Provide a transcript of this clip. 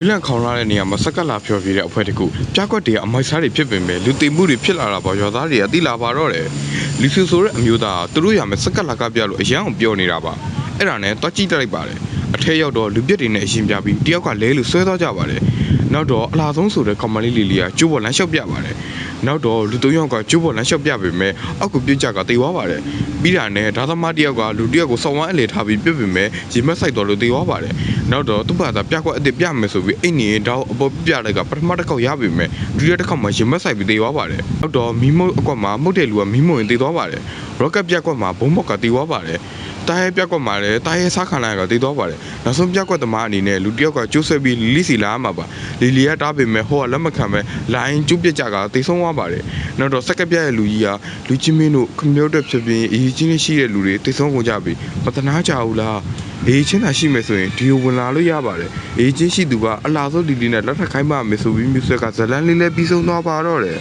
လန့်ခေါင်းလာတဲ့နေရာမှာစက်ကလာဖြော်ပြတဲ့အဖွဲတကူပြကွက်တွေကအမိုက်စားတွေဖြစ်ပင်ပဲလူသိမှုတွေဖြစ်လာတာပေါ့ရွာသားတွေအတိလာပါတော့တယ်လူစုဆိုတဲ့အမျိုးသားသူတို့ရမယ်စက်ကလာကပြလို့အရန်အောင်ပြောနေတာပါအဲ့ဒါနဲ့တွားကြည့်လိုက်ပါတယ်အထက်ရောက်တော့လူပြက်တွေနဲ့အရင်ပြပြီးတယောက်ကလဲလို့ဆွဲသွားကြပါတယ်နောက်တော့အလားဆုံးဆိုတဲ့ကောင်မလေးလီလီကကျိုးပေါ်လမ်းလျှောက်ပြပါတယ်နောက်တော့လူ၃ယောက်ကကျိုးပေါ်လမ်းလျှောက်ပြပေမဲ့အောက်ကိုပြစ်ကြကတေသွားပါတယ်ပြီးတာနဲ့ဒါသမားတယောက်ကလူတယောက်ကိုစောင်းဝမ်းအလေထားပြီးပြစ်ပေမဲ့ရေမက်ဆိုင်တော်လို့တေသွားပါတယ်နောက်တော့သူ့ဘာသာပြကွက်အစ်စ်ပြမယ်ဆိုပြီးအိတ်နေတော့အပေါ်ပြလိုက်ကပထမတစ်ခေါက်ရပေမဲ့ဒုတိယတစ်ခေါက်မှာရေမက်ဆိုင်ပြီးတေသွားပါတယ်နောက်တော့မီးမုတ်အကွက်မှာမှုတ်တဲ့လူကမီးမုတ်ရင်တေသွားပါတယ်ရော့ကက်ပြကွက်မှာဘုံမော့ကတေသွားပါတယ်တားရဲပြက်ကွက်မှာလည်းတားရဲစားခံလိုက်ကတေးသွားပါတယ်နောက်ဆုံးပြက်ကွက်သမားအနေနဲ့လူတယောက်ကကျိုးဆွဲပြီးလီလီစီလာမှာပါလီလီကတားပေမဲ့ဟိုကလက်မခံပဲလိုင်းကျုပ်ပြက်ကြကတေးဆုံးသွားပါတယ်နောက်တော့စက်ကပြက်ရဲ့လူကြီးကလူချင်းမင်းတို့ခမျိုးတက်ဖြစ်ပြီးအရေးချင်းရှိတဲ့လူတွေတေးဆုံးကုန်ကြပြီမတနာကြဘူးလားအေးချင်းသာရှိမယ်ဆိုရင်ဒီကိုဝင်လာလို့ရပါတယ်အေးချင်းရှိသူကအလားဆုံးလီလီနဲ့လက်ထပ်ခိုင်းပါမယ်ဆိုပြီးမြူဆွဲကဇလန်းလေးလည်းပြီးဆုံးသွားပါတော့တယ်